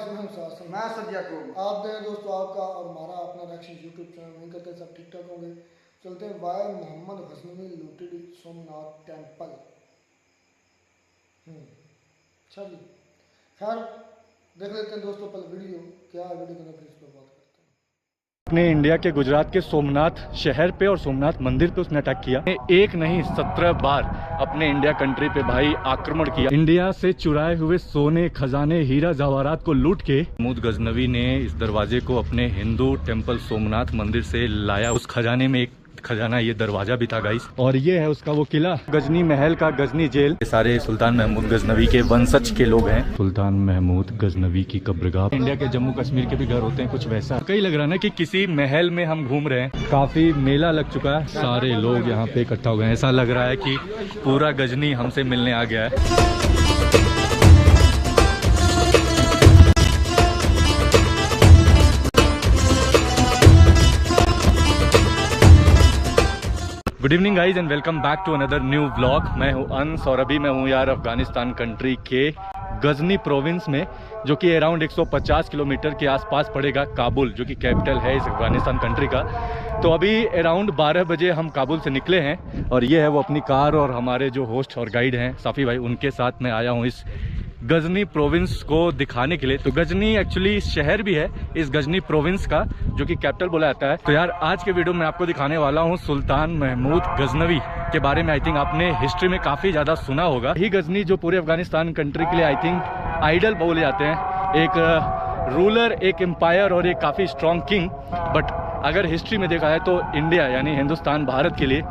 मैं सदिया को आप दें दोस्तों, आपका और हमारा अपना रिएक्शन यूट्यूब चैनल नहीं करते, सब ठीक ठाक होंगे। चलते हैं via Mohammed Ghaznavi looted Somnath temple. चलिए खैर देख लेते हैं दोस्तों पहले वीडियो क्या है, वीडियो करने फिर इस पर बात करते हैं। अपने इंडिया के गुजरात के सोमनाथ शहर पे और सोमनाथ मंदिर पे उसने अटैक किया। एक नहीं 17 बार अपने इंडिया कंट्री पे भाई आक्रमण किया। इंडिया से चुराए हुए सोने खजाने हीरा जवाहरात को लूट के महमूद गजनवी ने इस दरवाजे को अपने हिंदू टेम्पल सोमनाथ मंदिर से लाया। उस खजाने में एक खजाना ये दरवाजा भी था गाइस, और ये है उसका वो किला गजनी महल का गजनी जेल। ये सारे सुल्तान महमूद गजनवी के वंशज के लोग हैं। सुल्तान महमूद गजनवी की कब्रगाह। इंडिया के जम्मू कश्मीर के भी घर होते हैं कुछ वैसा। कई लग रहा है ना कि किसी महल में हम घूम रहे हैं। काफी मेला लग चुका है, सारे लोग यहाँ पे इकट्ठा हो गए हैं। ऐसा लग रहा है कि पूरा गजनी हमसे मिलने आ गया है। Good evening guys and welcome back to another new vlog. मैं हूं अंश और अभी मैं हूं यार अफगानिस्तान कंट्री के गजनी प्रोविंस में, जो कि अराउंड 150 किलोमीटर के आसपास पड़ेगा काबुल, जो कि कैपिटल है इस अफगानिस्तान कंट्री का। तो अभी अराउंड 12 बजे हम काबुल से निकले हैं और ये है वो अपनी कार और हमारे जो होस्ट और गाइड हैं साफ़ी भाई, उनके साथ मैं आया हूँ इस गजनी प्रोविंस को दिखाने के लिए। तो गजनी एक्चुअली शहर भी है इस गजनी प्रोविंस का, जो कि कैपिटल बोला जाता है। तो यार आज के वीडियो में आपको दिखाने वाला हूँ सुल्तान महमूद गजनवी के बारे में। आई थिंक आपने हिस्ट्री में काफ़ी ज़्यादा सुना होगा। ही गजनी जो पूरे अफगानिस्तान कंट्री के लिए आई थिंक आइडल बोले जाते हैं, एक रूलर, एक एम्पायर और एक काफ़ी स्ट्रॉन्ग किंग। बट अगर हिस्ट्री में देखा जाए तो इंडिया यानी हिंदुस्तान भारत के लिए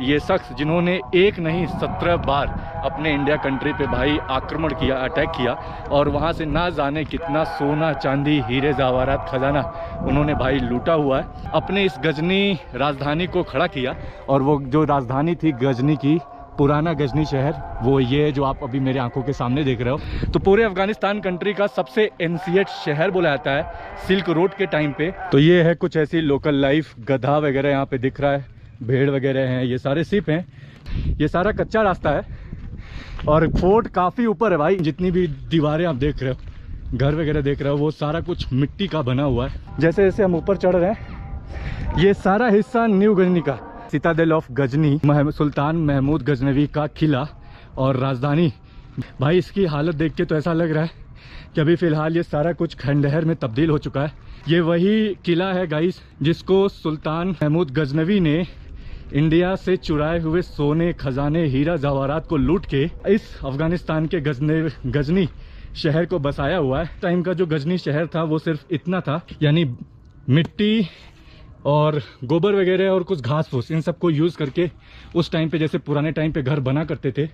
ये शख्स जिन्होंने एक नहीं 17 बार अपने इंडिया कंट्री पे भाई आक्रमण किया, अटैक किया, और वहाँ से ना जाने कितना सोना चांदी हीरे जवाहरात खजाना उन्होंने भाई लूटा हुआ है। अपने इस गजनी राजधानी को खड़ा किया, और वो जो राजधानी थी गजनी की, पुराना गजनी शहर, वो ये जो आप अभी मेरे आंखों के सामने देख रहे हो। तो पूरे अफगानिस्तान कंट्री का सबसे एंशिएंट शहर बोला जाता है सिल्क रोड के टाइम पे। तो ये है कुछ ऐसी लोकल लाइफ, गधा वगैरह यहाँ पे दिख रहा है, भेड़ वगैरह हैं, ये सारे सिप हैं। ये सारा कच्चा रास्ता है और फोर्ट काफ़ी ऊपर है भाई। जितनी भी दीवारें आप देख रहे हो, घर वगैरह देख रहे हो, वो सारा कुछ मिट्टी का बना हुआ है। जैसे जैसे हम ऊपर चढ़ रहे हैं, ये सारा हिस्सा न्यू गजनी का सिटाडेल ऑफ गजनी, सुल्तान महमूद गजनवी का किला और राजधानी। भाई इसकी हालत देख के तो ऐसा लग रहा है कि अभी फ़िलहाल ये सारा कुछ खंडहर में तब्दील हो चुका है। ये वही किला है गाइस जिसको सुल्तान महमूद गजनवी ने इंडिया से चुराए हुए सोने खजाने हीरा जवाहरात को लूट के इस अफगानिस्तान के गजनी शहर को बसाया हुआ है। टाइम का जो गजनी शहर था वो सिर्फ इतना था, यानी मिट्टी और गोबर वगैरह और कुछ घास फूस, इन सबको यूज़ करके उस टाइम पे जैसे पुराने टाइम पे घर बना करते थे,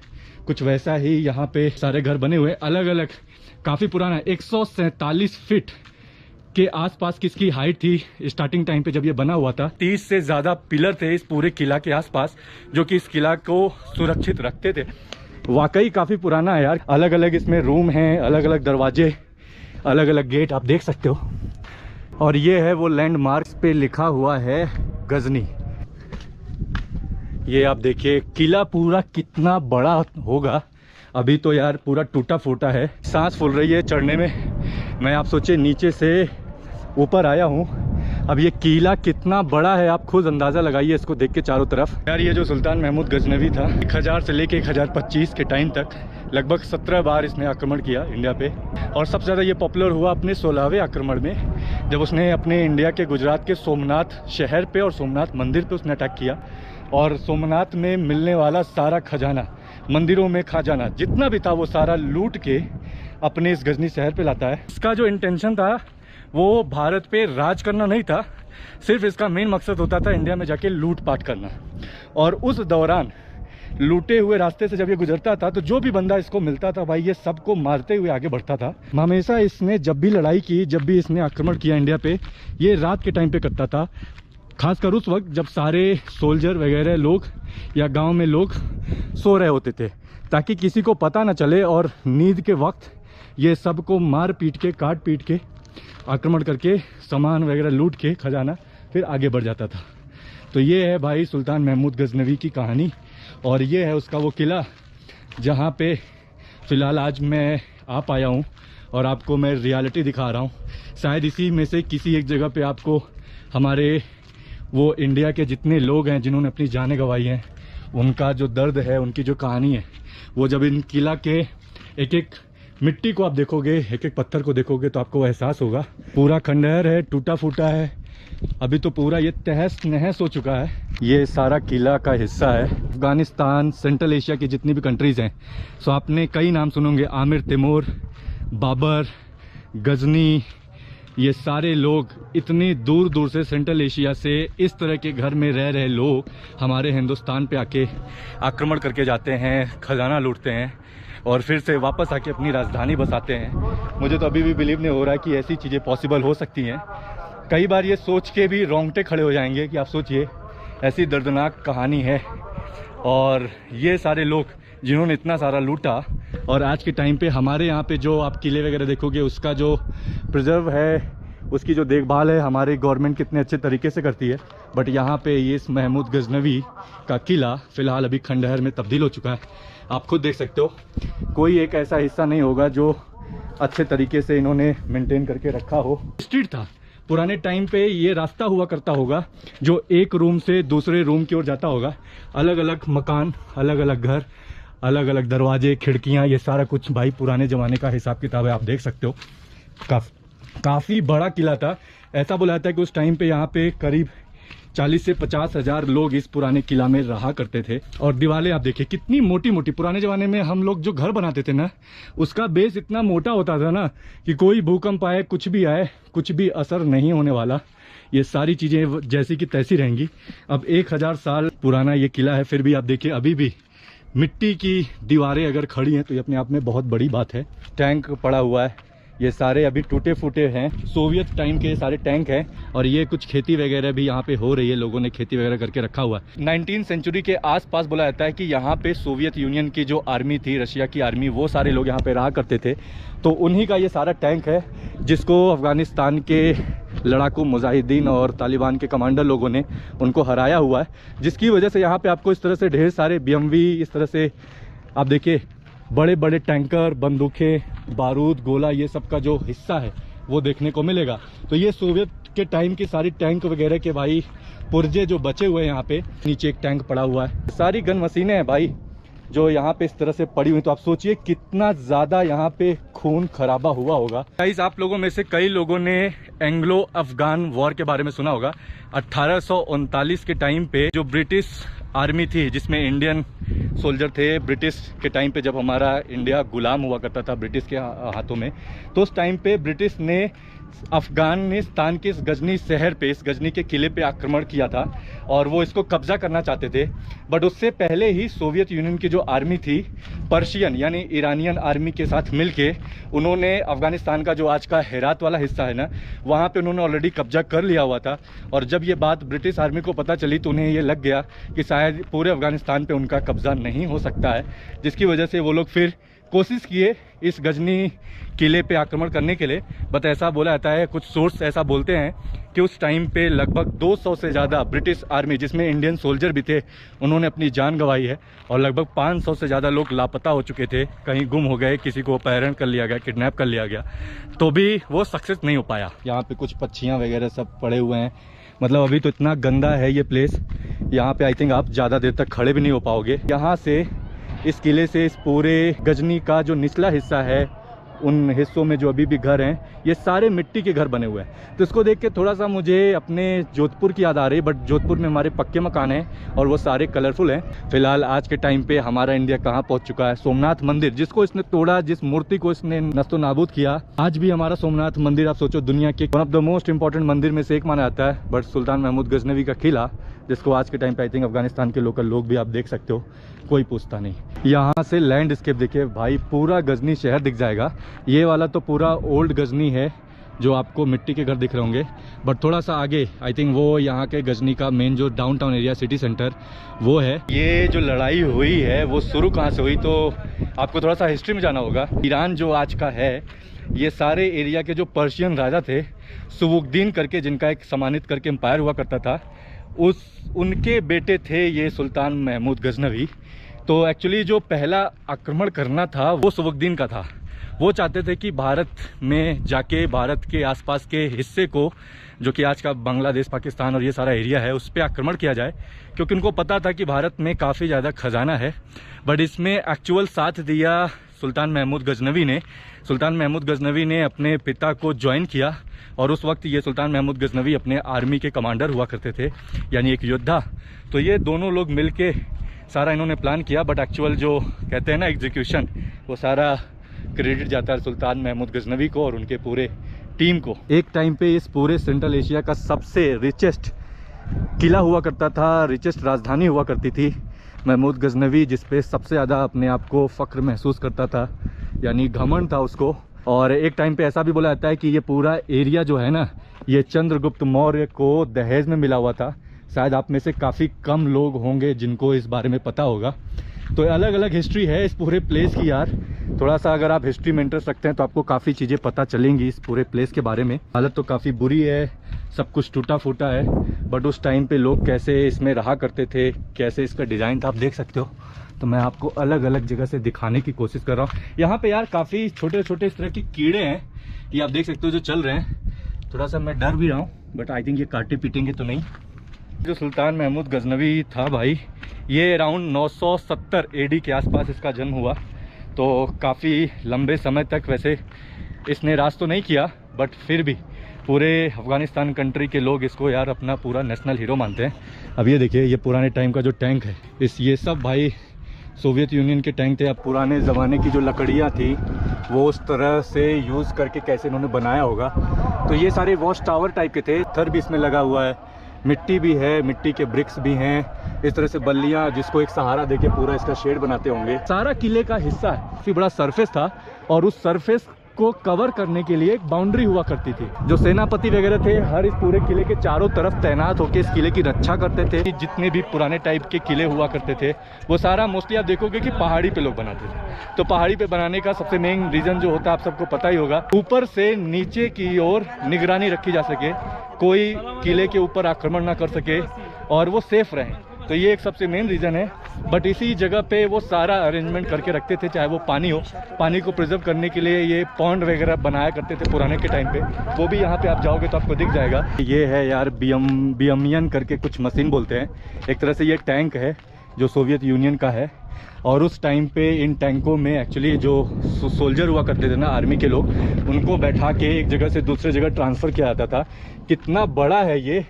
कुछ वैसा ही यहाँ पे सारे घर बने हुए अलग अलग। काफ़ी पुराना 147 फीट के आसपास किसकी हाइट थी स्टार्टिंग टाइम पे जब ये बना हुआ था। 30 से ज़्यादा पिलर थे इस पूरे किला के आसपास, जो कि इस किला को सुरक्षित रखते थे। वाकई काफ़ी पुराना है यार। अलग अलग इसमें रूम हैं, अलग अलग दरवाजे, अलग अलग गेट आप देख सकते हो। और ये है वो लैंडमार्क्स पे लिखा हुआ है गजनी। ये आप देखिए किला पूरा कितना बड़ा होगा। अभी तो यार पूरा टूटा फूटा है, सांस फूल रही है चढ़ने में। मैं आप सोचे नीचे से ऊपर आया हूँ, अब ये किला कितना बड़ा है आप खुद अंदाज़ा लगाइए इसको देख के चारों तरफ। यार ये जो सुल्तान महमूद गजनवी था, 1000 से लेके 1025 के टाइम तक लगभग 17 बार इसने आक्रमण किया इंडिया पे। और सबसे ज़्यादा ये पॉपुलर हुआ अपने 16वें आक्रमण में, जब उसने अपने इंडिया के गुजरात के सोमनाथ शहर पे और सोमनाथ मंदिर पे उसने अटैक किया। और सोमनाथ में मिलने वाला सारा खजाना, मंदिरों में खजाना जितना भी था, वो सारा लूट के अपने इस गजनी शहर पे लाता है। इसका जो इंटेंशन था वो भारत पे राज करना नहीं था, सिर्फ इसका मेन मकसद होता था इंडिया में जाके लूट पाट करना। और उस दौरान लूटे हुए रास्ते से जब ये गुजरता था तो जो भी बंदा इसको मिलता था भाई, ये सबको मारते हुए आगे बढ़ता था। हमेशा इसने जब भी लड़ाई की, जब भी इसने आक्रमण किया इंडिया पे, ये रात के टाइम पे करता था। खासकर उस वक्त जब सारे सोल्जर वगैरह लोग या गांव में लोग सो रहे होते थे, ताकि किसी को पता ना चले, और नींद के वक्त ये सबको मार पीट के, काट पीट के, आक्रमण करके सामान वगैरह लूट के खजाना फिर आगे बढ़ जाता था। तो ये है भाई सुल्तान महमूद गजनवी की कहानी। और ये है उसका वो किला जहाँ पे फ़िलहाल आज मैं आ पाया हूँ। और आपको मैं रियलिटी दिखा रहा हूँ। शायद इसी में से किसी एक जगह पे आपको हमारे वो इंडिया के जितने लोग हैं जिन्होंने अपनी जानें गंवाई हैं, उनका जो दर्द है, उनकी जो कहानी है, वो जब इन किला के एक एक मिट्टी को आप देखोगे, एक एक पत्थर को देखोगे तो आपको एहसास होगा। पूरा खंडहर है, टूटा फूटा है, अभी तो पूरा ये तहस नहस हो चुका है। ये सारा किला का हिस्सा है। अफगानिस्तान, सेंट्रल एशिया की जितनी भी कंट्रीज़ हैं, सो आपने कई नाम सुनोगे, आमिर तैमूर, बाबर, गजनी, ये सारे लोग इतनी दूर दूर से, सेंट्रल एशिया से इस तरह के घर में रह रहे लोग हमारे हिंदुस्तान पे आके आक्रमण करके जाते हैं, खजाना लूटते हैं और फिर से वापस आके अपनी राजधानी बसाते हैं। मुझे तो अभी भी बिलीव नहीं हो रहा है कि ऐसी चीज़ें पॉसिबल हो सकती हैं। कई बार ये सोच के भी रोंगटे खड़े हो जाएंगे कि आप सोचिए, ऐसी दर्दनाक कहानी है और ये सारे लोग जिन्होंने इतना सारा लूटा, और आज के टाइम पे हमारे यहाँ पे जो आप किले वगैरह देखोगे, उसका जो प्रिजर्व है, उसकी जो देखभाल है हमारी गवर्नमेंट कितने अच्छे तरीके से करती है। बट यहाँ पे ये इस महमूद गजनवी का किला फ़िलहाल अभी खंडहर में तब्दील हो चुका है। आप खुद देख सकते हो, कोई एक ऐसा हिस्सा नहीं होगा जो अच्छे तरीके से इन्होंने मेंटेन करके रखा हो। स्ट्रीट था पुराने टाइम पे, ये रास्ता हुआ करता होगा जो एक रूम से दूसरे रूम की ओर जाता होगा। अलग अलग मकान, अलग अलग घर, अलग अलग दरवाजे, खिड़कियां, ये सारा कुछ भाई पुराने ज़माने का हिसाब किताब है। आप देख सकते हो, काफ़ी बड़ा किला था। ऐसा बोला जाता है कि उस टाइम पे यहाँ पे करीब 40 से 50 हज़ार लोग इस पुराने किला में रहा करते थे। और दीवारें आप देखिए कितनी मोटी मोटी। पुराने ज़माने में हम लोग जो घर बनाते थे ना, उसका बेस इतना मोटा होता था ना कि कोई भूकंप आए, कुछ भी आए, कुछ भी असर नहीं होने वाला। ये सारी चीज़ें जैसी की तैसी रहेंगी। अब 1000 साल पुराना ये किला है, फिर भी आप देखिए अभी भी मिट्टी की दीवारें अगर खड़ी हैं तो ये अपने आप में बहुत बड़ी बात है। टैंक पड़ा हुआ है, ये सारे अभी टूटे फूटे हैं, सोवियत टाइम के सारे टैंक हैं। और ये कुछ खेती वगैरह भी यहाँ पे हो रही है, लोगों ने खेती वगैरह करके रखा हुआ है। 19वीं सेंचुरी के आसपास बोला जाता है कि यहाँ पे सोवियत यूनियन की जो आर्मी थी, रशिया की आर्मी, वो सारे लोग यहाँ पे रहा करते थे। तो उन्हीं का ये सारा टैंक है जिसको अफ़गानिस्तान के लड़ाकू मुजाहिदीन और तालिबान के कमांडर लोगों ने उनको हराया हुआ है, जिसकी वजह से यहाँ पे आपको इस तरह से ढेर सारे BMW, इस तरह से आप देखिए बड़े बड़े टैंकर, बंदूकें, बारूद, गोला, ये सब का जो हिस्सा है वो देखने को मिलेगा। तो ये सोवियत के टाइम की सारी टैंक वगैरह के भाई पुर्जे जो बचे हुए हैं यहाँ पे। नीचे एक टैंक पड़ा हुआ है, सारी गन मशीनें हैं भाई जो यहाँ पे इस तरह से पड़ी हुई। तो आप सोचिए कितना ज़्यादा यहाँ पे खून खराबा हुआ होगा। गाइस, आप लोगों में से कई लोगों ने एंग्लो अफगान वॉर के बारे में सुना होगा। 1839 के टाइम पे जो ब्रिटिश आर्मी थी, जिसमें इंडियन सोल्जर थे, ब्रिटिश के टाइम पे जब हमारा इंडिया गुलाम हुआ करता था ब्रिटिश के हाथों में, तो उस टाइम पे ब्रिटिश ने अफगानिस्तान के इस गजनी शहर पे, इस गजनी के किले पे आक्रमण किया था और वो इसको कब्जा करना चाहते थे। बट उससे पहले ही सोवियत यूनियन की जो आर्मी थी, पर्शियन यानी ईरानियन आर्मी के साथ मिलके उन्होंने अफगानिस्तान का जो आज का हेरात वाला हिस्सा है ना, वहाँ पे उन्होंने ऑलरेडी कब्जा कर लिया हुआ था। और जब ये बात ब्रिटिश आर्मी को पता चली तो उन्हें ये लग गया कि शायद पूरे अफगानिस्तान पे उनका कब्जा नहीं हो सकता है, जिसकी वजह से वो लोग फिर कोशिश किए इस गजनी किले पे आक्रमण करने के लिए। बट ऐसा बोला जाता है, कुछ सोर्स ऐसा बोलते हैं कि उस टाइम पे लगभग 200 से ज़्यादा ब्रिटिश आर्मी, जिसमें इंडियन सोल्जर भी थे, उन्होंने अपनी जान गंवाई है। और लगभग 500 से ज़्यादा लोग लापता हो चुके थे, कहीं गुम हो गए, किसी को अपहरण कर लिया गया, किडनैप कर लिया गया, तो भी वो सक्सेस नहीं हो पाया। यहाँ पे कुछ पक्षियाँ वगैरह सब पड़े हुए हैं। मतलब अभी तो इतना गंदा है ये प्लेस, यहाँ पे आई थिंक आप ज़्यादा देर तक खड़े भी नहीं हो पाओगे। यहाँ से, इस किले से, इस पूरे गजनी का जो निचला हिस्सा है, उन हिस्सों में जो अभी भी घर हैं, ये सारे मिट्टी के घर बने हुए हैं। तो इसको देख के थोड़ा सा मुझे अपने जोधपुर की याद आ रही है। बट जोधपुर में हमारे पक्के मकान हैं और वो सारे कलरफुल हैं। फिलहाल आज के टाइम पे हमारा इंडिया कहाँ पहुँच चुका है। सोमनाथ मंदिर, जिसको इसने तोड़ा, जिस मूर्ति को इसने नस्तो नाबूद किया, आज भी हमारा सोमनाथ मंदिर, आप सोचो, दुनिया के one of the most important मंदिर में से एक माना जाता है। बट सुल्तान महमूद गजनवी का किला, जिसको आज के टाइम पे आई थिंक अफगानिस्तान के लोकल लोग भी, आप देख सकते हो, कोई पूछता नहीं। यहाँ से लैंडस्केप देखिए भाई, पूरा गजनी शहर दिख जाएगा। ये वाला तो पूरा ओल्ड गजनी है जो आपको मिट्टी के घर दिख रहे होंगे। बट थोड़ा सा आगे आई थिंक वो यहाँ के गजनी का मेन जो डाउनटाउन एरिया, सिटी सेंटर, वो है। ये जो लड़ाई हुई है वो शुरू कहाँ से हुई, तो आपको थोड़ा सा हिस्ट्री में जाना होगा। ईरान जो आज का है, ये सारे एरिया के जो पर्शियन राजा थे, सुबुकदीन करके, जिनका एक सम्मानित करके एम्पायर हुआ करता था, उनके बेटे थे ये सुल्तान महमूद गजनवी। तो एक्चुअली जो पहला आक्रमण करना था वो सुबुकदीन का था। वो चाहते थे कि भारत में जाके भारत के आसपास के हिस्से को, जो कि आज का बांग्लादेश, पाकिस्तान और ये सारा एरिया है, उस पर आक्रमण किया जाए, क्योंकि उनको पता था कि भारत में काफ़ी ज़्यादा खजाना है। बट इसमें एक्चुअल साथ दिया सुल्तान महमूद गजनवी ने। सुल्तान महमूद गजनवी ने अपने पिता को ज्वाइन किया, और उस वक्त ये सुल्तान महमूद गजनवी अपने आर्मी के कमांडर हुआ करते थे, यानी एक योद्धा। तो ये दोनों लोग मिलके सारा इन्होंने प्लान किया, बट एक्चुअल जो कहते हैं ना एग्जीक्यूशन, वो सारा क्रेडिट जाता है सुल्तान महमूद गजनवी को और उनके पूरे टीम को। एक टाइम पे इस पूरे सेंट्रल एशिया का सबसे रिचेस्ट किला हुआ करता था, रिचेस्ट राजधानी हुआ करती थी महमूद गजनवी, जिस पे सबसे ज़्यादा अपने आप को फ़ख्र महसूस करता था, यानी घमंड था उसको। और एक टाइम पे ऐसा भी बोला जाता है कि ये पूरा एरिया जो है ना, ये चंद्रगुप्त मौर्य को दहेज में मिला हुआ था। शायद आप में से काफ़ी कम लोग होंगे जिनको इस बारे में पता होगा। तो अलग अलग हिस्ट्री है इस पूरे प्लेस की यार। थोड़ा सा अगर आप हिस्ट्री में इंटरेस्ट रखते हैं तो आपको काफ़ी चीज़ें पता चलेंगी इस पूरे प्लेस के बारे में। हालत तो काफ़ी बुरी है, सब कुछ टूटा फूटा है, बट उस टाइम पे लोग कैसे इसमें रहा करते थे, कैसे इसका डिज़ाइन था, आप देख सकते हो। तो मैं आपको अलग अलग जगह से दिखाने की कोशिश कर रहा हूँ। यहाँ पे यार काफ़ी छोटे छोटे इस तरह के कीड़े हैं, ये आप देख सकते हो जो चल रहे हैं। थोड़ा सा मैं डर भी रहा हूँ, बट आई थिंक ये काटे पीटेंगे तो नहीं। जो सुल्तान महमूद गजनवी था भाई, ये अराउंड 970 AD के आसपास इसका जन्म हुआ। तो काफ़ी लंबे समय तक वैसे इसने राज तो नहीं किया, बट फिर भी पूरे अफ़गानिस्तान कंट्री के लोग इसको यार अपना पूरा नेशनल हीरो मानते हैं। अब ये देखिए, ये पुराने टाइम का जो टैंक है, ये सब भाई सोवियत यूनियन के टैंक थे। अब पुराने ज़माने की जो लकड़ियाँ थी वो उस तरह से यूज़ करके कैसे इन्होंने बनाया होगा। तो ये सारे वॉच टावर टाइप के थे। थर भी इसमें लगा हुआ है, मिट्टी भी है, मिट्टी के ब्रिक्स भी हैं, इस तरह से बल्लियाँ जिसको एक सहारा देके पूरा इसका शेड बनाते होंगे। सारा किले का हिस्सा है, काफ़ी बड़ा सरफेस था, और उस सरफेस को कवर करने के लिए एक बाउंड्री हुआ करती थी। जो सेनापति वगैरह थे हर इस पूरे किले के चारों तरफ तैनात होकर इस किले की रक्षा करते थे। जितने भी पुराने टाइप के किले हुआ करते थे वो सारा मोस्टली आप देखोगे कि पहाड़ी पे लोग बनाते थे। तो पहाड़ी पे बनाने का सबसे मेन रीज़न जो होता है आप सबको पता ही होगा, ऊपर से नीचे की ओर निगरानी रखी जा सके, कोई किले के ऊपर आक्रमण ना कर सके और वो सेफ रहे। तो ये एक सबसे मेन रीज़न है। बट इसी जगह पे वो सारा अरेंजमेंट करके रखते थे, चाहे वो पानी हो, पानी को प्रिजर्व करने के लिए ये पॉन्ड वगैरह बनाया करते थे पुराने के टाइम पे। वो भी यहाँ पे आप जाओगे तो आपको दिख जाएगा। ये है यार बियमियन करके कुछ मशीन बोलते हैं। एक तरह से ये टैंक है जो सोवियत यूनियन का है, और उस टाइम पे इन टैंकों में एक्चुअली जो सोल्जर हुआ करते थे ना, आर्मी के लोग, उनको बैठा के एक जगह से दूसरे जगह ट्रांसफ़र किया जाता था। कितना बड़ा है ये,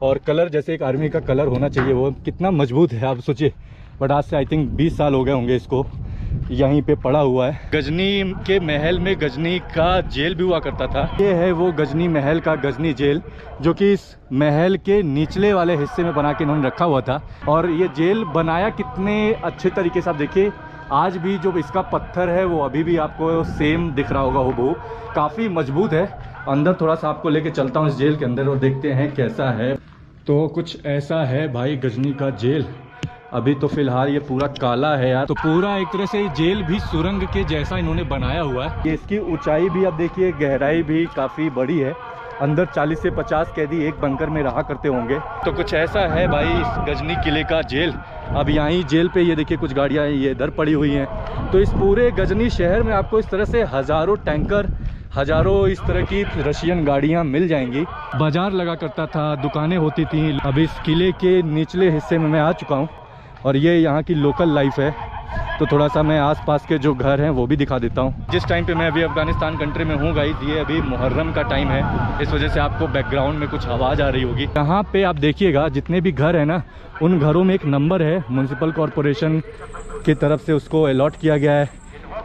और कलर जैसे एक आर्मी का कलर होना चाहिए, वो कितना मजबूत है आप सोचिए। बट आज से आई थिंक 20 साल हो गए होंगे इसको यहीं पे पड़ा हुआ है। गजनी के महल में गजनी का जेल भी हुआ करता था। ये है वो गजनी महल का गजनी जेल, जो कि इस महल के निचले वाले हिस्से में बना के इन्होंने रखा हुआ था। और ये जेल बनाया कितने अच्छे तरीके से, आप देखिए आज भी जो इसका पत्थर है वो अभी भी आपको सेम दिख रहा होगा, वो काफ़ी मजबूत है। अंदर थोड़ा सा आपको लेके चलता हूँ इस जेल के अंदर और देखते हैं कैसा है। तो कुछ ऐसा है भाई गजनी का जेल। अभी तो फिलहाल ये पूरा काला है यार। तो पूरा एक तरह से जेल भी सुरंग के जैसा इन्होंने बनाया हुआ है। ये इसकी ऊंचाई भी आप देखिए, गहराई भी काफ़ी बड़ी है। अंदर 40 से 50 कैदी एक बंकर में रहा करते होंगे। तो कुछ ऐसा है भाई इस गजनी किले का जेल। अब यहाँ जेल पे ये देखिए कुछ गाड़ियाँ ये इधर पड़ी हुई हैं। तो इस पूरे गजनी शहर में आपको इस तरह से हज़ारों टैंकर, हज़ारों इस तरह की रशियन गाड़ियाँ मिल जाएंगी। बाजार लगा करता था, दुकानें होती थी। अब इस किले के निचले हिस्से में मैं आ चुका हूँ और ये यहाँ की लोकल लाइफ है। तो थोड़ा सा मैं आसपास के जो घर हैं वो भी दिखा देता हूँ। जिस टाइम पे मैं अभी अफ़गानिस्तान कंट्री में हूँ गाइस, ये अभी मुहर्रम का टाइम है, इस वजह से आपको बैकग्राउंड में कुछ आवाज़ आ रही होगी। यहाँ पे आप देखिएगा जितने भी घर हैं ना, उन घरों में एक नंबर है, म्यूनसिपल कॉरपोरेशन की तरफ से उसको अलॉट किया गया है।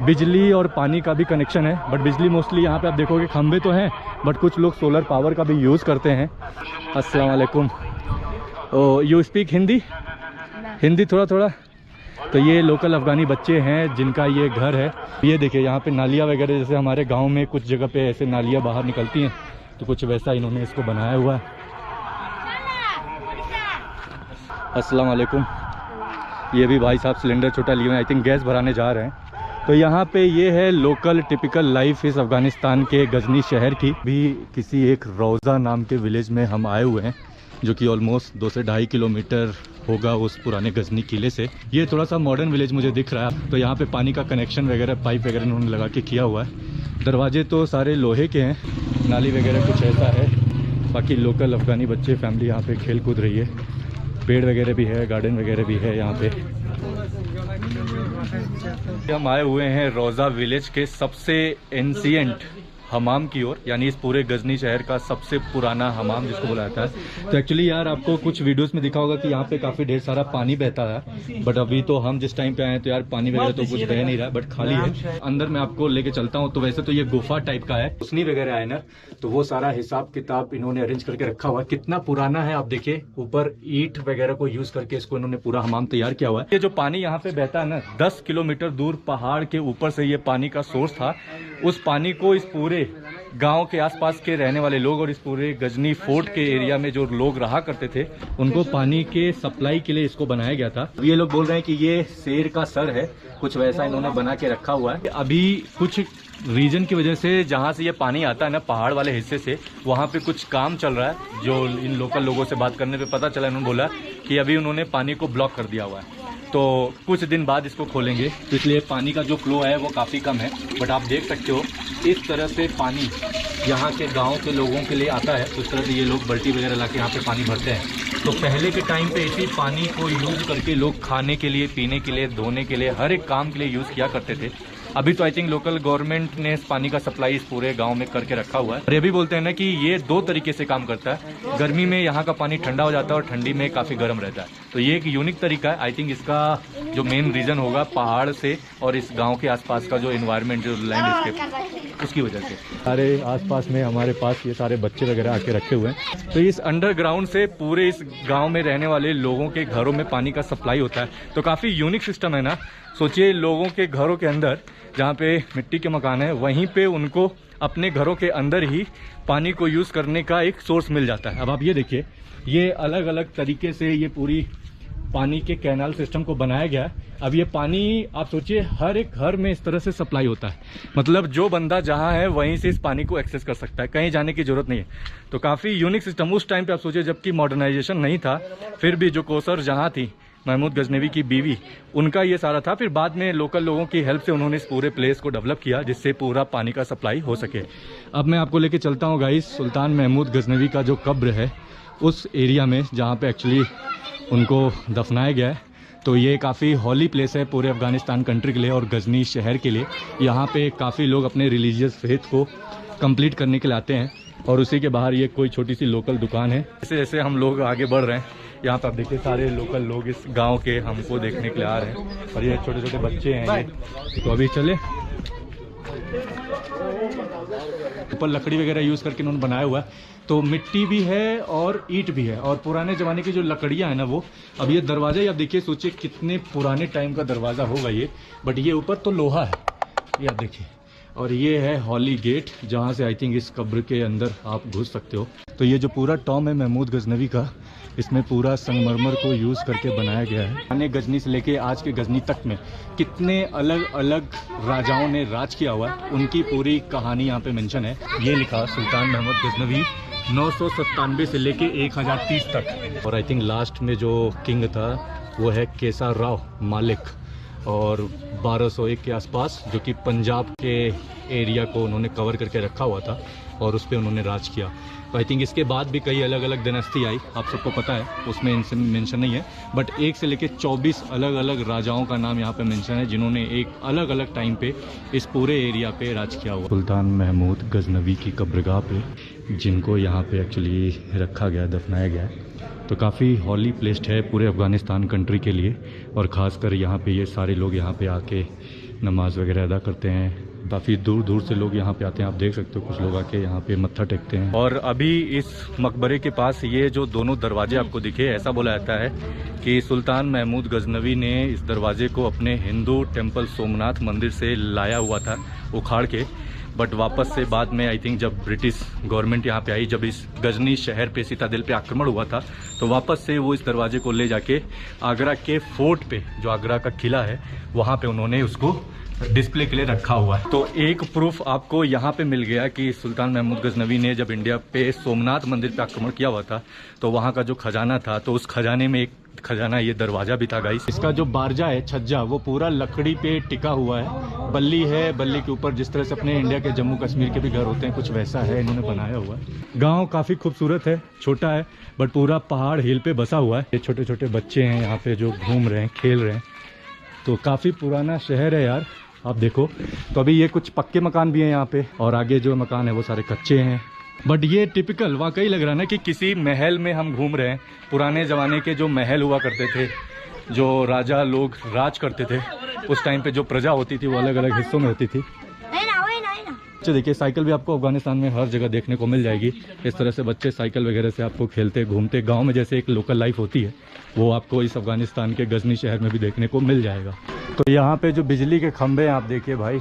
बिजली और पानी का भी कनेक्शन है, बट बिजली मोस्टली यहाँ पे आप देखोगे खंभे तो हैं, बट कुछ लोग सोलर पावर का भी यूज़ करते हैं। अस्सलाम वालेकुम। ओ यू स्पीक हिंदी? हिंदी थोड़ा थोड़ा। तो ये लोकल अफ़गानी बच्चे हैं जिनका ये घर है। ये देखिए यहाँ पे नालियाँ वगैरह, जैसे हमारे गांव में कुछ जगह पे ऐसे नालियाँ बाहर निकलती हैं, तो कुछ वैसा इन्होंने इसको बनाया हुआ है। अस्सलाम वालेकुम। ये भी भाई साहब सिलेंडर छोटा लिए हुए हैं, आई थिंक गैस भराने जा रहे हैं। तो यहाँ पे ये है लोकल टिपिकल लाइफ इस अफ़गानिस्तान के गजनी शहर की। भी किसी एक रोज़ा नाम के विलेज में हम आए हुए हैं। जो कि ऑलमोस्ट 2 से 2.5 किलोमीटर होगा उस पुराने गजनी किले से। ये थोड़ा सा मॉडर्न विलेज मुझे दिख रहा है। तो यहाँ पे पानी का कनेक्शन वगैरह, पाइप वगैरह इन्होंने लगा के किया हुआ है। दरवाजे तो सारे लोहे के हैं, नाली वगैरह कुछ ऐसा है। बाकी लोकल अफ़गानी बच्चे, फैमिली यहाँ पे खेल कूद रही है। पेड़ वगैरह भी है, गार्डन वगैरह भी है यहाँ पे। हम आए हुए हैं रोज़ा विलेज के सबसे एंशिएंट हमाम की ओर, यानी इस पूरे गजनी शहर का सबसे पुराना हमाम जिसको बोला जाता है। तो एक्चुअली यार आपको कुछ वीडियोस में दिखा होगा कि यहाँ पे काफ़ी ढेर सारा पानी बहता है, बट अभी तो हम जिस टाइम पे आए हैं तो यार पानी वगैरह तो कुछ बह नहीं रहा, बट खाली है। अंदर मैं आपको लेके चलता हूँ। तो वैसे तो ये गुफा टाइप का है, उसनी वगैरह है ना, तो वो सारा हिसाब किताब इन्होंने अरेंज करके रखा हुआ है। कितना पुराना है आप देखिए, ऊपर ईंट वगैरह को यूज करके इसको इन्होंने पूरा हमाम तैयार किया हुआ है। ये जो पानी यहाँ पे बहता है ना, 10 किलोमीटर दूर पहाड़ के ऊपर से ये पानी का सोर्स था। उस पानी को इस पूरे गांव के आसपास के रहने वाले लोग और इस पूरे गजनी फोर्ट के एरिया में जो लोग रहा करते थे, उनको पानी के सप्लाई के लिए इसको बनाया गया था। ये लोग बोल रहे हैं कि ये शेर का सर है, कुछ वैसा इन्होंने बना के रखा हुआ है। अभी कुछ रीजन की वजह से जहाँ से ये पानी आता है ना, पहाड़ वाले हिस्से से, वहाँ पे कुछ काम चल रहा है। जो इन लोकल लोगों से बात करने पे पता चला, इन्होंने बोला कि अभी उन्होंने पानी को ब्लॉक कर दिया हुआ है, तो कुछ दिन बाद इसको खोलेंगे। तो इसलिए पानी का जो फ्लो है वो काफ़ी कम है। बट आप देख सकते हो इस तरह से पानी यहाँ के गांव के लोगों के लिए आता है। उस तरह से ये लोग बाल्टी वगैरह ला के यहाँ पे पानी भरते हैं। तो पहले के टाइम पे इसी पानी को यूज़ करके लोग खाने के लिए, पीने के लिए, धोने के लिए, हर एक काम के लिए यूज़ किया करते थे। अभी तो आई थिंक लोकल गवर्नमेंट ने इस पानी का सप्लाई इस पूरे गांव में करके रखा हुआ है। और ये भी बोलते हैं ना कि ये 2 तरीके से काम करता है। गर्मी में यहाँ का पानी ठंडा हो जाता है और ठंडी में काफ़ी गर्म रहता है। तो ये एक यूनिक तरीका है। आई थिंक इसका जो मेन रीज़न होगा पहाड़ से और इस गांव के आसपास का जो इन्वायरमेंट, जो लैंडस्केप, उसकी वजह से। सारे आसपास में हमारे पास ये सारे बच्चे वगैरह आके रखे हुए हैं। तो इस अंडरग्राउंड से पूरे इस गाँव में रहने वाले लोगों के घरों में पानी का सप्लाई होता है। तो काफ़ी यूनिक सिस्टम है ना। सोचिए लोगों के घरों के अंदर, जहाँ पे मिट्टी के मकान है, वहीं पे उनको अपने घरों के अंदर ही पानी को यूज़ करने का एक सोर्स मिल जाता है। अब आप ये देखिए, ये अलग अलग तरीके से ये पूरी पानी के कैनाल सिस्टम को बनाया गया है। अब ये पानी आप सोचिए हर एक घर में इस तरह से सप्लाई होता है। मतलब जो बंदा जहाँ है वहीं से इस पानी को एक्सेस कर सकता है, कहीं जाने की जरूरत नहीं है। तो काफ़ी यूनिक सिस्टम उस टाइम पे आप सोचिए, जबकि मॉडर्नाइजेशन नहीं था, फिर भी जो कोसर जहाँ थी, महमूद गजनवी की बीवी, उनका ये सारा था। फिर बाद में लोकल लोगों की हेल्प से उन्होंने इस पूरे प्लेस को डेवलप किया, जिससे पूरा पानी का सप्लाई हो सके। अब मैं आपको लेके चलता हूँ गाइस सुल्तान महमूद गजनवी का जो कब्र है उस एरिया में, जहाँ पे एक्चुअली उनको दफनाया गया है। तो ये काफ़ी हॉली प्लेस है पूरे अफ़गानिस्तान कंट्री के लिए और गजनी शहर के लिए। यहाँ पे काफ़ी लोग अपने रिलीजियस फेथ को कंप्लीट करने के लिए आते हैं। और उसी के बाहर ये कोई छोटी सी लोकल दुकान है। जैसे जैसे हम लोग आगे बढ़ रहे हैं, यहाँ पर आप देखिए सारे लोकल लोग इस गांव के हमको देखने के लिए आ रहे हैं। और ये छोटे छोटे बच्चे हैं ये। तो अभी चले, ऊपर लकड़ी वगैरह यूज़ करके इन्होंने बनाया हुआ है। तो मिट्टी भी है और ईंट भी है, और पुराने ज़माने की जो लकड़ियाँ हैं ना वो। अब ये दरवाज़ा ही आप देखिए, सोचिए कितने पुराने टाइम का दरवाज़ा होगा ये। बट ये ऊपर तो लोहा है, ये आप देखिए। और ये है हॉली गेट, जहाँ से आई थिंक इस कब्र के अंदर आप घुस सकते हो। तो ये जो पूरा टॉम है महमूद गजनवी का, इसमें पूरा संगमरमर को यूज़ करके बनाया गया है। पुराने गजनी से लेके आज के गजनी तक में कितने अलग अलग राजाओं ने राज किया हुआ है, उनकी पूरी कहानी यहाँ पे मेंशन है। ये लिखा सुल्तान महमूद गजनवी 997 से लेके 1030 तक। और आई थिंक लास्ट में जो किंग था वो है केसर राव मालिक, और 1201 के आसपास, जो कि पंजाब के एरिया को उन्होंने कवर करके रखा हुआ था और उस पर उन्होंने राज किया। तो आई थिंक इसके बाद भी कई अलग अलग डायनेस्टी आई, आप सबको पता है, उसमें इनसे मेंशन नहीं है। बट 1 से लेके 24 अलग अलग राजाओं का नाम यहाँ पे मेंशन है, जिन्होंने एक अलग अलग टाइम पे इस पूरे एरिया पे राज किया हुआ। सुल्तान महमूद गजनवी की कब्रगाह पे, जिनको यहाँ पे एक्चुअली रखा गया, दफनाया गया है। तो काफ़ी हॉली प्लेस्ड है पूरे अफ़गानिस्तान कंट्री के लिए। और ख़ासकर यहाँ पे ये सारे लोग यहाँ पे आके नमाज वगैरह अदा करते हैं। काफ़ी दूर दूर से लोग यहाँ पे आते हैं, आप देख सकते हो कुछ लोग आके यहाँ पे मत्था टेकते हैं। और अभी इस मकबरे के पास ये जो दोनों दरवाजे आपको दिखे, ऐसा बोला जाता है कि सुल्तान महमूद गजनवी ने इस दरवाजे को अपने हिंदू टेम्पल सोमनाथ मंदिर से लाया हुआ था उखाड़ के। बट वापस से बाद में आई थिंक जब ब्रिटिश गवर्नमेंट यहाँ पे आई, जब इस गजनी शहर पे सितादिल पे आक्रमण हुआ था, तो वापस से वो इस दरवाजे को ले जाके आगरा के फोर्ट पे, जो आगरा का किला है, वहाँ पे उन्होंने उसको डिस्प्ले के लिए रखा हुआ है। तो एक प्रूफ आपको यहाँ पे मिल गया कि सुल्तान महमूद गजनवी ने जब इंडिया पे सोमनाथ मंदिर पे आक्रमण किया हुआ था तो वहाँ का जो खजाना था, तो उस खजाने में एक खजाना ये दरवाजा भी था गाइस। इसका जो बारजा है, छज्जा, वो पूरा लकड़ी पे टिका हुआ है। बल्ली है, बल्ली के ऊपर जिस तरह से अपने इंडिया के जम्मू कश्मीर के भी घर होते हैं, कुछ वैसा है इन्होंने बनाया हुआ है। गांव काफ़ी खूबसूरत है, छोटा है बट पूरा पहाड़ हिल पे बसा हुआ है। ये छोटे छोटे बच्चे हैं यहाँ पे जो घूम रहे हैं, खेल रहे हैं। तो काफ़ी पुराना शहर है यार, आप देखो। तो अभी ये कुछ पक्के मकान भी हैं यहाँ पे, और आगे जो मकान है वो सारे कच्चे हैं। बट ये टिपिकल वाकई लग रहा है ना कि किसी महल में हम घूम रहे हैं। पुराने ज़माने के जो महल हुआ करते थे, जो राजा लोग राज करते थे, उस टाइम पे जो प्रजा होती थी वो अलग अलग हिस्सों में होती थी। अच्छा देखिए, साइकिल भी आपको अफगानिस्तान में हर जगह देखने को मिल जाएगी। इस तरह से बच्चे साइकिल वगैरह से आपको खेलते घूमते, गांव में जैसे एक लोकल लाइफ होती है, वो आपको इस अफगानिस्तान के गजनी शहर में भी देखने को मिल जाएगा। तो यहाँ पे जो बिजली के खंभे हैं आप देखिए भाई,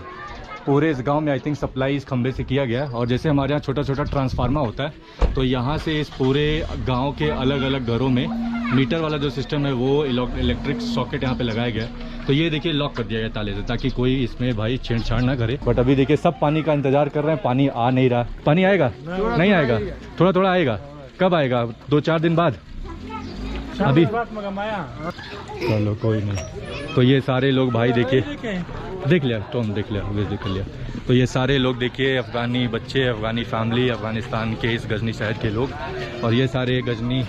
पूरे इस गांव में आई थिंक सप्लाई इस खंभे से किया गया है। और जैसे हमारे यहाँ छोटा छोटा ट्रांसफार्मर होता है, तो यहाँ से इस पूरे गांव के अलग अलग घरों में मीटर वाला जो सिस्टम है वो इलेक्ट्रिक सॉकेट यहाँ पे लगाया गया है। तो ये देखिए लॉक कर दिया गया ताले से, ताकि कोई इसमें भाई छेड़छाड़ ना करे। बट अभी देखिए सब पानी का इंतजार कर रहे हैं, पानी आ नहीं रहा। पानी आएगा? नहीं आएगा, थोड़ा थोड़ा आएगा। कब आएगा? 2-4 दिन बाद अभी? चलो कोई नहीं। तो ये सारे लोग भाई देखिए, देख लिया टॉम, देख लिया। तो ये सारे लोग देखिए, अफगानी बच्चे, अफगानी फैमिली, अफगानिस्तान के इस गजनी शहर के लोग, और ये सारे गजनी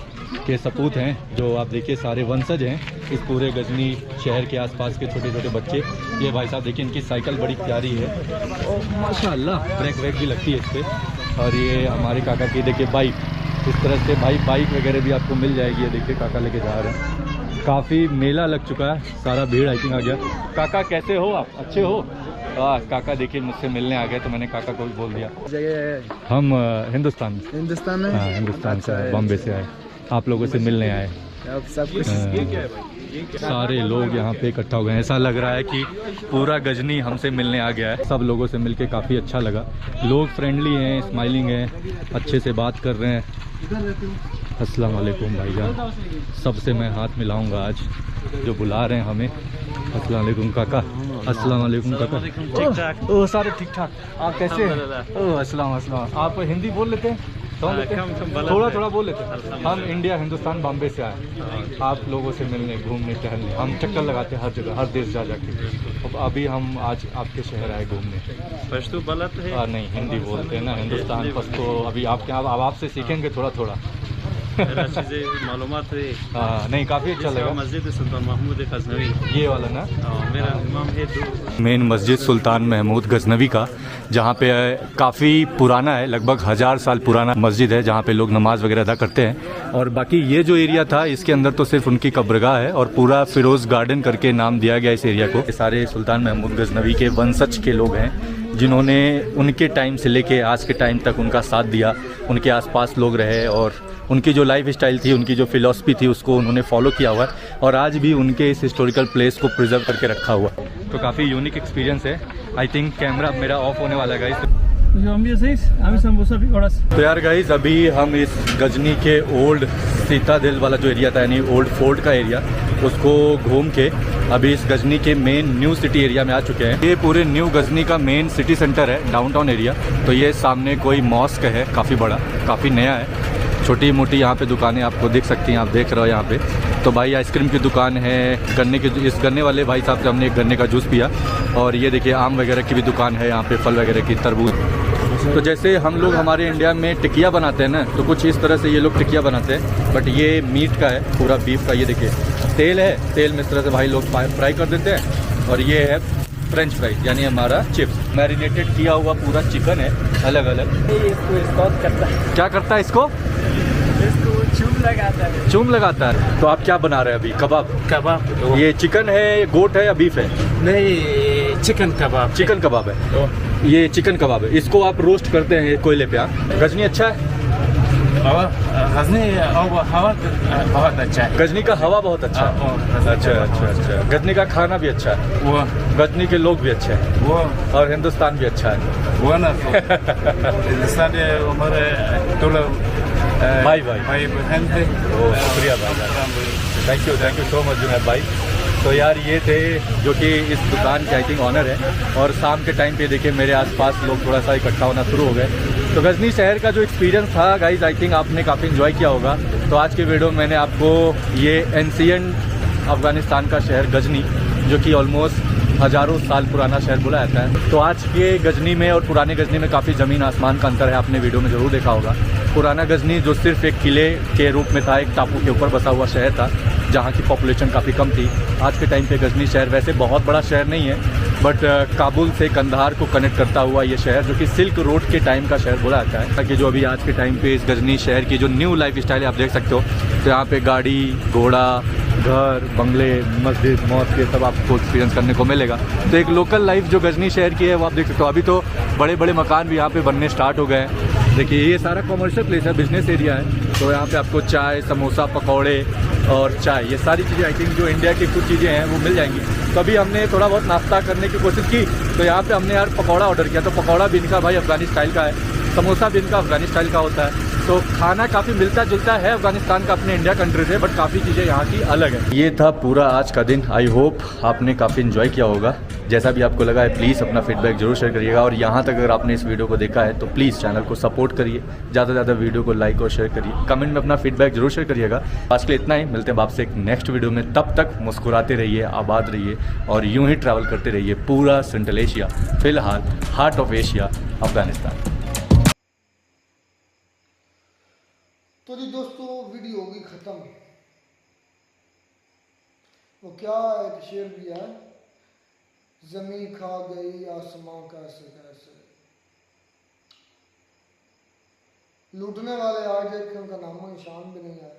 के सपूत हैं जो आप देखिए सारे वंशज हैं इस पूरे गजनी शहर के आसपास के छोटे छोटे बच्चे। ये भाई साहब देखिए, इनकी साइकिल बड़ी प्यारी है और माशाल्लाह ब्रेक व्रेक भी लगती है इस पर। और ये हमारे काका की देखिए बाइक, इस तरह से भाई बाइक वगैरह भी आपको मिल जाएगी। ये देखिए काका लेके जा रहे हैं। काफ़ी मेला लग चुका है, सारा भीड़ आई थिंक आ गया। काका कैसे हो आप? अच्छे हो? काका देखिए मुझसे मिलने आ गए, तो मैंने काका को भी बोल दिया। हम हिंदुस्तान में। हाँ, हिंदुस्तान से आए, बॉम्बे से आए, आप लोगों से मिलने आए। सब कुछ सारे लोग यहाँ पे इकट्ठा हो गए हैं। ऐसा लग रहा है कि पूरा गजनी हमसे मिलने आ गया है। सब लोगों से मिलके काफ़ी अच्छा लगा। लोग फ्रेंडली हैं, स्माइलिंग हैं, अच्छे से बात कर रहे हैं। अस्सलाम वालेकुम भाईजान, सबसे मैं हाथ मिलाऊंगा आज जो बुला रहे हैं हमें। अस्सलाम वालेकुम काका। अस्सलाम वालेकुम काका। ठीक ठाक? ओह सारे ठीक ठाक। आप कैसे हैं? ओह अस्सलाम अस्सलाम। आप हिंदी बोल लेते हैं? थोड़ा थोड़ा बोल लेते हैं। हम इंडिया, हिंदुस्तान, बॉम्बे से आए आप लोगों से मिलने, घूमने, टहलने। हम चक्कर लगाते हैं हर जगह, हर देश जा जाके। अब अभी हम आज आपके शहर आए घूमने। पश्तो गलत है? नहीं, हिंदी बोलते हैं ना, हिंदुस्तान पश्तो। अभी आपके यहाँ अब आपसे सीखेंगे थोड़ा थोड़ा। मालूमात है। हाँ नहीं, काफ़ी अच्छा लगा। मस्जिद सुल्तान महमूद गजनवी, ये वाला ना? मेरा इमाम है। मेन मस्जिद सुल्तान महमूद गजनवी का, जहाँ पे काफ़ी पुराना है, लगभग 1000 साल पुराना मस्जिद है, जहाँ पे लोग नमाज वगैरह अदा करते हैं। और बाकी ये जो एरिया था, इसके अंदर तो सिर्फ उनकी कब्रगाह है, और पूरा फिरोज़ गार्डन करके नाम दिया गया इस एरिया को। ये सारे सुल्तान महमूद गजनवी के वंशज के लोग हैं, जिन्होंने उनके टाइम से लेके आज के टाइम तक उनका साथ दिया, उनके आसपास लोग रहे, और उनकी जो लाइफ स्टाइल थी, उनकी जो फिलॉसफी थी, उसको उन्होंने फॉलो किया हुआ है, और आज भी उनके इस हिस्टोरिकल प्लेस को प्रिजर्व करके रखा हुआ। तो काफ़ी यूनिक एक्सपीरियंस है। आई थिंक कैमरा मेरा ऑफ होने वाला है गाइस। तो यार गाइस, अभी हम इस गजनी के ओल्ड सीतादिल वाला जो एरिया था, यानी ओल्ड फोर्ट का एरिया, उसको घूम के अभी इस गजनी के मेन न्यू सिटी एरिया में आ चुके हैं। ये पूरे न्यू गजनी का मेन सिटी सेंटर है, डाउनटाउन एरिया। तो ये सामने कोई मॉस्क है, काफ़ी बड़ा, काफ़ी नया है। छोटी मोटी यहाँ पे दुकानें आपको दिख सकती हैं, आप देख रहे हो यहाँ पे। तो भाई आइसक्रीम की दुकान है, गन्ने की, इस गन्ने वाले भाई साहब से हमने एक गन्ने का जूस पिया। और ये देखिए आम वगैरह की भी दुकान है यहाँ पे, फल वगैरह की, तरबूज। तो जैसे हम लोग हमारे इंडिया में टिकिया बनाते हैं ना, तो कुछ इस तरह से ये लोग टिकिया बनाते हैं, बट ये मीट का है, पूरा बीफ का। ये देखिए तेल है, तेल में इस तरह से भाई लोग फ्राई कर देते हैं। और ये है फ्रेंच फ्राई, यानी हमारा चिप्स, मैरिनेटेड किया हुआ पूरा चिकन है, अलग अलग। क्या करता है इसको? चूम लगाता है। तो आप क्या बना रहे हैं अभी? कबाब। ये चिकन है, गोट है या बीफ है? नहीं, चिकन कबाब। चिकन कबाब है। ये चिकन कबाब है, इसको आप रोस्ट करते हैं कोयले पे। गजनी अच्छा है? गजनी हवा बहुत अच्छा है। गजनी का हवा बहुत अच्छा है। अच्छा। गजनी का खाना भी अच्छा है, वो गजनी के लोग भी अच्छे हैं, वो और हिंदुस्तान भी अच्छा है। वो ना हिंदुस्तान हमारे भाई बहन है। शुक्रिया भाई, thank you so much Junaid भाई। तो यार ये थे जो कि इस दुकान के आई थिंक ऑनर है, और शाम के टाइम पे देखिए मेरे आसपास लोग थोड़ा सा इकट्ठा होना शुरू हो गए। तो गजनी शहर का जो एक्सपीरियंस था गाइज, आई थिंक आपने काफ़ी इन्जॉय किया होगा। तो आज के वीडियो में मैंने आपको ये एंशिएंट अफ़गानिस्तान का शहर गजनी, जो कि ऑलमोस्ट हज़ारों साल पुराना शहर बोला जाता है। तो आज के गजनी में और पुराने गजनी में काफ़ी ज़मीन आसमान का अंतर है, आपने वीडियो में ज़रूर देखा होगा। पुराना गजनी जो सिर्फ एक किले के रूप में था, एक टापू के ऊपर बसा हुआ शहर था जहाँ की पॉपुलेशन काफ़ी कम थी। आज के टाइम पे गजनी शहर वैसे बहुत बड़ा शहर नहीं है, बट काबुल से कंधार को कनेक्ट करता हुआ ये शहर, जो कि सिल्क रोड के टाइम का शहर बोला जाता है। ताकि जो अभी आज के टाइम पे इस गजनी शहर की जो न्यू लाइफ स्टाइल है आप देख सकते हो। तो यहाँ पे गाड़ी घोड़ा घर बंगले मस्जिद मॉस्क ये सब आपको एक्सपीरियंस करने को मिलेगा। तो एक लोकल लाइफ जो गजनी शहर की है वो आप देख सकते हो। अभी तो बड़े बड़े मकान भी यहाँ पे बनने स्टार्ट हो गए हैं। देखिए ये सारा कॉमर्शियल प्लेस है, बिजनेस एरिया है। तो यहाँ पे आपको चाय समोसा पकौड़े और चाय ये सारी चीज़ें आई थिंक जो इंडिया की कुछ चीज़ें हैं वो मिल जाएंगी। तो अभी हमने थोड़ा बहुत नाश्ता करने की कोशिश की, तो यहाँ पे हमने यार पकौड़ा ऑर्डर किया। तो पकौड़ा भी इनका भाई अफगानी स्टाइल का है, समोसा भी इनका अफगानी स्टाइल का होता है। तो खाना काफ़ी मिलता जुलता है अफगानिस्तान का अपने इंडिया कंट्री से, बट काफ़ी चीज़ें यहाँ की अलग है। ये था पूरा आज का दिन। आई होप आपने काफ़ी इन्जॉय किया होगा। जैसा भी आपको लगा है प्लीज़ अपना फीडबैक जरूर शेयर करिएगा, और यहाँ तक अगर आपने इस वीडियो को देखा है तो प्लीज़ चैनल को सपोर्ट करिए, ज़्यादा से ज़्यादा वीडियो को लाइक और शेयर करिए, कमेंट में अपना फीडबैक जरूर शेयर करिएगा। आज के लिए इतना ही, मिलते हैं आपसे एक नेक्स्ट वीडियो में। तब तक मुस्कुराते रहिए, आबाद रहिए और यूँ ही ट्रैवल करते रहिए पूरा सेंट्रल एशिया, फिलहाल हार्ट ऑफ एशिया अफगानिस्तान। तो जी दोस्तों वीडियो होगी ख़त्म। वो क्या एक शेर भी है, ज़मीं खा गई आसमां कैसे कैसे। लूटने वाले आज एक उनका नामो निशान भी नहीं है,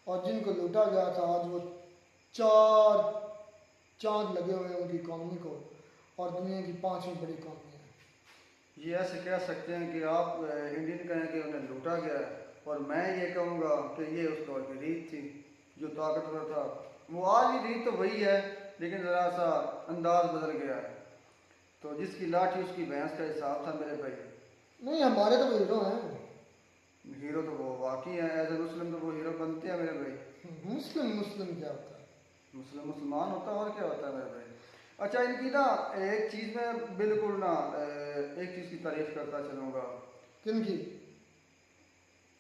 और जिनको लूटा गया था आज वो 4 चांद लगे हुए हैं उनकी इकॉनमी को, और दुनिया की 5वीं बड़ी इकॉनमी है। ये ऐसे कह सकते हैं कि आप इंडियन कहें कि उन्हें लूटा गया है, और मैं ये कहूँगा कि ये उस दौर की रीत थी जो ताकतवर था। वो आज भी रीत तो वही है, लेकिन ज़रा सा अंदाज बदल गया है। तो जिसकी लाठी उसकी भैंस का हिसाब था मेरे भाई। नहीं हमारे तो हीरो हैं। हीरो तो वो वाकई है, एज ए मुस्लिम तो वो हीरो बनते हैं मेरे भाई। मुस्लिम मुस्लिम क्या होता है? मुस्लिम मुसलमान होता है, और क्या होता है मेरे भाई। अच्छा इनकी ना एक चीज़ में बिल्कुल ना एक चीज़ की तारीफ करता चलूँगा। किन की?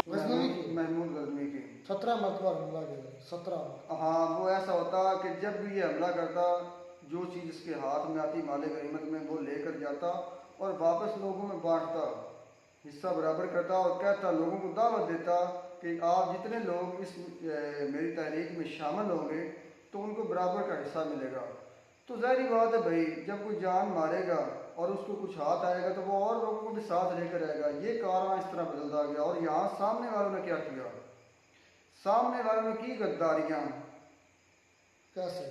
गजनवी की? महमूद गजनवी की 17 मरतबा हमला किया, 17। हाँ वो ऐसा होता कि जब भी ये हमला करता, जो चीज़ इसके हाथ में आती माले गनीमत में वो लेकर जाता और वापस लोगों में बांटता, हिस्सा बराबर करता, और कहता लोगों को दावत देता कि आप जितने लोग इस मेरी तहरीक में शामिल होंगे तो उनको बराबर का हिस्सा मिलेगा। तो ज़ाहिर बात है भाई, जब कोई जान मारेगा और उसको कुछ हाथ आएगा तो वो और लोगों को भी साथ लेकर आएगा। ये कारवां इस तरह बदलता गया। और यहाँ सामने वालों ने क्या किया, सामने वालों ने की गद्दारियाँ। कैसे?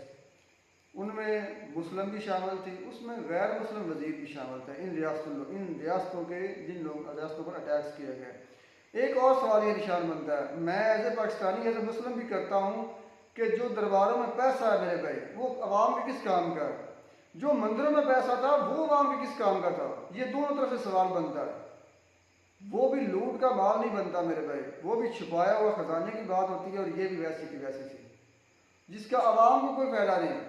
उनमें मुस्लिम भी शामिल थी, उसमें गैर मुस्लिम वजीर भी शामिल थे। इन रियासतों के जिन रियासतों पर अटैक्स किए गए। एक और सवाल ये निशान बनता है, मैं as a Pakistani as a Muslim भी करता हूँ कि जो दरबारों में पैसा है मेरे भाई, वो अवाम के किस काम का है? जो मंदिरों में पैसा था वो अवाम के किस काम का था? ये दोनों तरफ से सवाल बनता है। वो भी लूट का माल नहीं बनता मेरे भाई, वो भी छुपाया हुआ खजाने की बात होती है, और ये भी वैसी की वैसी थी, जिसका अवाम को कोई फायदा नहीं।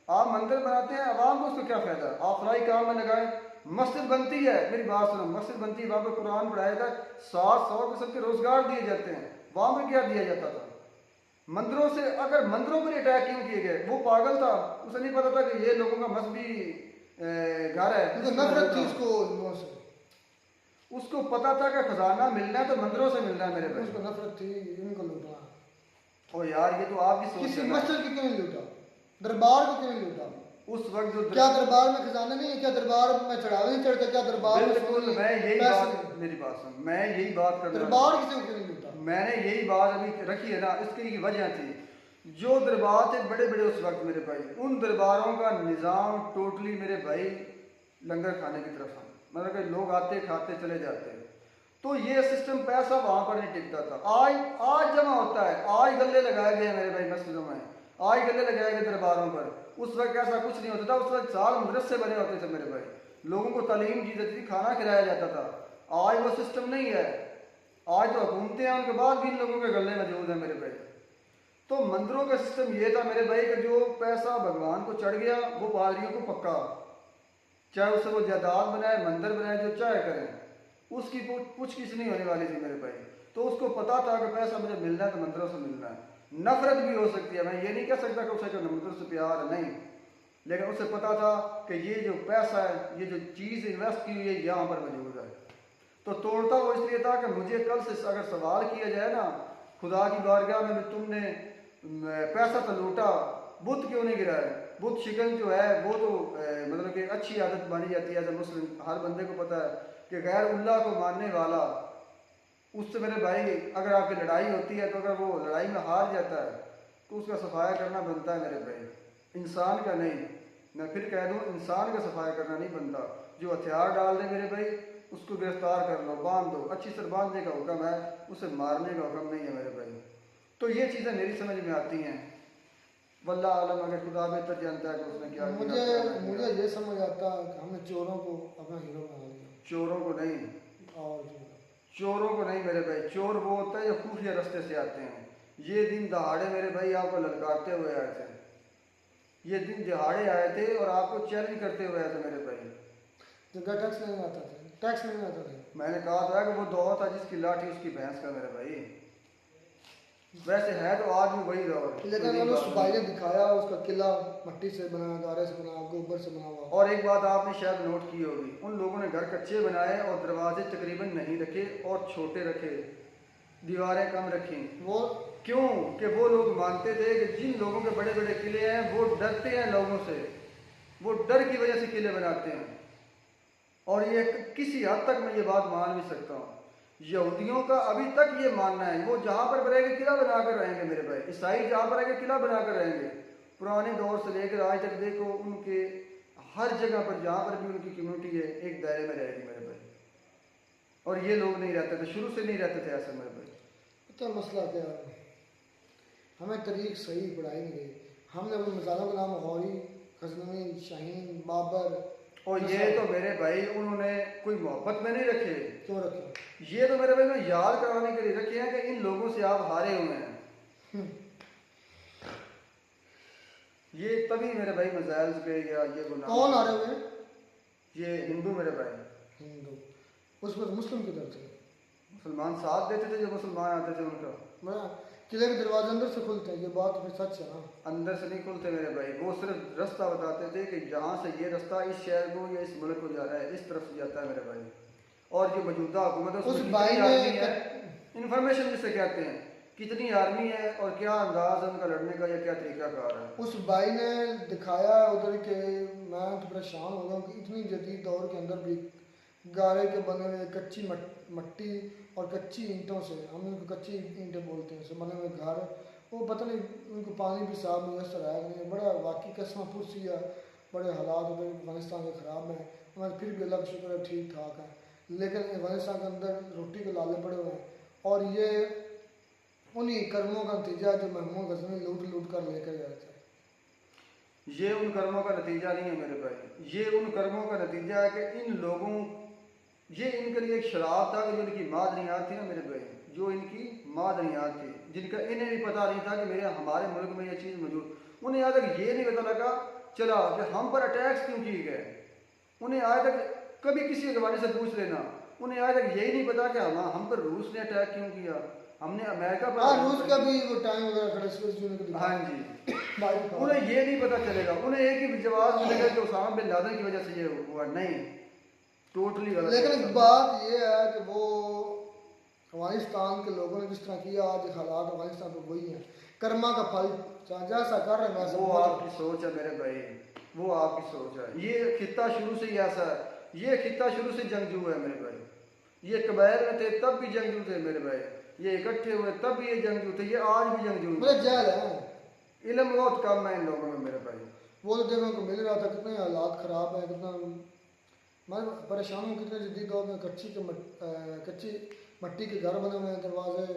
आप मंदिर बनाते हैं, अवाम को उसको क्या फायदा? आप फलाई काम में लगाए। मस्जिद बनती है, मेरी बात सुनो, मस्जिद बनती है, वहाँ पर कुरान पढ़ाया था, 700 किस्म के रोजगार दिए जाते हैं। वहाँ पर क्या दिया जाता था? मंदिरों से, अगर मंदिरों पर अटैक क्यों किए गए? वो पागल था, उसे नहीं पता था कि ये लोगों का मजहबी घर है। नफरत थी उसको लोगों से। उसको पता था कि खजाना मिलना है तो मंदिरों से मिलना है मेरे भाई। उसको नफरत थी इनको लूटना। ओ यार ये तो आपकी सोच किसी है ना। मस्जिद की क्यों नहीं लूटा? दरबार को क्यों नहीं लूटा? उस वक्त जो क्या दरबार में खजाना नहीं है? क्या दरबार में चढ़ावे नहीं चढ़ते? क्या दरबार में बिल्कुल, मैं यही बात, मेरी बात सुन, मैं यही बात कर रहा हूं। दरबार किसी को क्यों नहीं लूटा? मैंने यही बात अभी रखी है ना, इसकी वजह थी जो दरबार थे बड़े बड़े उस वक्त मेरे भाई, उन दरबारों का निज़ाम टोटली मेरे भाई लंगर खाने की तरफ था। मतलब कि लोग आते खाते चले जाते, तो ये सिस्टम पैसा वहाँ पर नहीं टिकता था। आज जमा होता है, आज गले लगाए गए मेरे भाई मस्जिदों में, आज गले लगाए गए दरबारों पर। उस वक्त ऐसा कुछ नहीं होता था, उस वक्त साल मदरसे बने होते थे मेरे भाई, लोगों को तालीम दी जाती थी, खाना खिलाया जाता था। आज वो सिस्टम नहीं है, आज तो हुकूमतें हैं, उनके बाद भी इन लोगों के गले मौजूद है मेरे भाई। तो मंदिरों का सिस्टम ये था मेरे भाई कि जो पैसा भगवान को चढ़ गया वो पादरियों को पक्का, चाहे उससे वो जायदाद बनाए, मंदिर बनाए, जो चाहे करें, उसकी पूछ किस नहीं होने वाली थी मेरे भाई। तो उसको पता था कि पैसा मुझे मिलना है तो मंदिरों से मिलना है। नफरत भी हो सकती है, मैं ये नहीं कह सकता कि उसे जो मंदिरों से प्यार है, नहीं, लेकिन उसे पता था कि ये जो पैसा है, ये जो चीज़ इन्वेस्ट की हुई है यहाँ पर मौजूद है। तो तोड़ता वो इसलिए था कि मुझे कल से अगर सवाल किया जाए ना खुदा की बारगाह में, तुमने पैसा तो लूटा, बुत क्यों नहीं गिराया? बुत शिकन जो है वो तो मतलब कि अच्छी आदत मानी जाती है एज ए मुस्लिम। हर बंदे को पता है कि गैर उल्लाह को मानने वाला, उससे मेरे भाई अगर आपकी लड़ाई होती है तो अगर वो लड़ाई में हार जाता है तो उसका सफाया करना बनता है मेरे भाई, इंसान का नहीं। मैं फिर कह दूँ, इंसान का सफाया करना नहीं बनता। जो हथियार डाल दे मेरे भाई उसको गिरफ्तार कर लो, बांध दो, अच्छी तरह बांधने का हुक्म है, उसे मारने का हुक्म नहीं है मेरे भाई। तो ये चीज़ें मेरी समझ में आती हैं। वल्लाह आलम, अगर खुदा बेहतर जानता है कि उसने क्या किया। मुझे ये समझ आता है कि हमने चोरों को अपना हीरो बना लिया। चोरों को नहीं, और चोरों को नहीं मेरे भाई। चोर वो होता है जो खुफिया रास्ते से आते हैं। ये दिन दहाड़े मेरे भाई आपको ललकारते हुए आए थे, ये दिन दिहाड़े आए थे और आपको चैलेंज करते हुए आए थे मेरे भाई। जगह टैक्स नहीं आता था, टैक्स नहीं आता था। मैंने कहा था कि वो दौर था जिसकी लाठी उसकी भैंस का मेरे भाई। वैसे है तो आज भी वही दौर। लेकिन उन्होंने उस भाई ने दिखाया उसका किला मट्टी से बना, गारे से बना, गोबर से बना हुआ। और एक बात आपने शायद नोट की होगी, उन लोगों ने घर कच्चे बनाए और दरवाजे तकरीबन नहीं रखे और छोटे रखे, दीवारें कम रखी। वो क्यों? कि वो लोग मानते थे कि जिन लोगों के बड़े बड़े किले हैं वो डरते हैं लोगों से, वो डर की वजह से किले बनाते हैं। और ये किसी हद तक मैं ये बात मान भी सकता हूँ। यहूदियों का अभी तक ये मानना है, वो जहाँ पर रहेंगे किला बनाकर रहेंगे मेरे भाई। ईसाई जहाँ पर रहेंगे किला बनाकर रहेंगे। पुराने दौर से लेकर आज तक देखो, उनके हर जगह पर जहाँ पर भी उनकी कम्युनिटी है एक दायरे में रहेगी मेरे भाई। और ये लोग नहीं रहते थे, शुरू से नहीं रहते थे ऐसे मेरे भाई। तो मसला क्या है, हमें तरीक सही पढ़ाई नहीं गई। हमने अपने मिसालों का नाम गौरी, गजनवी, शाहीन, बाबर, और ये तो मेरे भाई उन्होंने कोई मोहब्बत में नहीं रखे। क्यों रखे? ये तो मेरे भाई मैं याद कराने के लिए रखे हैं कि इन लोगों से आप हारे हुए हैं। ये तभी मेरे भाई मजाइल पे या ये गुनाह। कौन हारे हुए? ये हिंदू मेरे भाई। हिंदू। उस पर मुस्लिम किधर थे? मुसलमान साथ देते थे, जो मुसलमान आते थे उनका। मैं किले के दरवाजे अंदर से खुलते हैं, ये बात फिर सच है ना? अंदर से नहीं खुलते मेरे भाई, वो सिर्फ रास्ता बताते थे कि यहाँ से ये रास्ता इस शहर को या इस मुल्क को जा रहा है, इस तरफ से जाता है मेरे भाई। और जो मौजूदा हुकूमत है उसमें भाई कितनी आर्मी ने है, इंफॉर्मेशन जिसे कहते हैं, कितनी आर्मी है और क्या अंदाज है उनका लड़ने का या क्या तरीकाकार है। उस भाई ने दिखाया उधर के, मैं तो परेशान हो गया कि इतनी जदीद दौर के अंदर भी गारे के बने हुए कच्ची मट्टी और कच्ची ईंटों से, हम उनको कच्ची ईंटें बोलते हैं, से बने हुए घर, वो पता नहीं उनको पानी भी साफ मुयसर आया नहीं। बड़ा वाकई कसम पुरसी है, बड़े हालात उधर अफगानिस्तान के ख़राब हैं, मगर फिर भी अल्लाह का शुक्र है ठीक ठाक है। लेकिन अफगानिस्तान के अंदर रोटी के लाले पड़े हुए हैं और ये उन्हीं कर्मों का नतीजा जो महमूद गजनी लूट कर लेकर गए थे। ये उन कर्मों का नतीजा नहीं है मेरे भाई, ये उन कर्मों का नतीजा है कि इन लोगों, ये इनके लिए एक शराब था कि जो इनकी मादनियात थी ना मेरे भाई, जो इनकी मादनियात थी, जिनका इन्हें भी पता नहीं था कि मेरे हमारे मुल्क में ये चीज़ मौजूद। उन्हें आज तक ये नहीं पता लगा चला कि हम पर अटैक्स क्यों किए गए। उन्हें आज तक कभी किसी के बारे से पूछ लेना, उन्हें आज तक यही नहीं पता कि हम पर रूस ने अटैक क्यों किया, हमने अमेरिका पर। हाँ, रूस का भी वो टाइम वगैरह खड़े। हाँ जी, उन्हें ये नहीं पता चलेगा। उन्हें एक ही जवाब मिलेगा कि उसामा बिन लादेन की वजह से ये हुआ। नहीं, टोटली गलत। लेकिन बात ये है कि वो अफगानिस्तान के लोगों ने जिस तरह किया, आज हालात अफगानिस्तान पर वही हैं। कर्मा का फल जैसा कर रहे हैं वैसा। वो आपकी सोच है मेरे भाई, वो आपकी सोच है। ये खित्ता शुरू से ही ऐसा है, ये खित्ता शुरू से जंगजू है मेरे भाई। ये कबाइल में थे तब भी जंगजू थे मेरे भाई, ये इकट्ठे हुए तब भी ये जंगजू थे, ये आज भी जंगजू मेरे जहल है। इल्म बहुत कम है इन लोगों में मेरे भाई। वो तो देखने को मिल रहा था, कितने हालात ख़राब है, कितना मैं परेशान हूँ। कितने जदीद दौर में कच्ची मट्टी के घर बने हुए हैं, दरवाजे।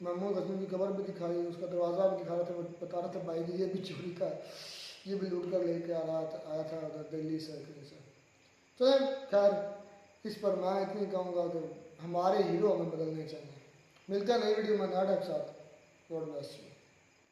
महमूद गजनी की कब्र भी दिखाई, उसका दरवाज़ा भी दिखा रहा था, बता रहा था भाई ये भी चोरी का, ये भी लूट कर लेके आया था उधर दिल्ली से कहीं से। तो खैर इस पर मैं इतनी कहूँगा कि हमारे हीरो हमें बदलने चाहिए। मिलता है नई वीडियो में नए के साथ। God bless you.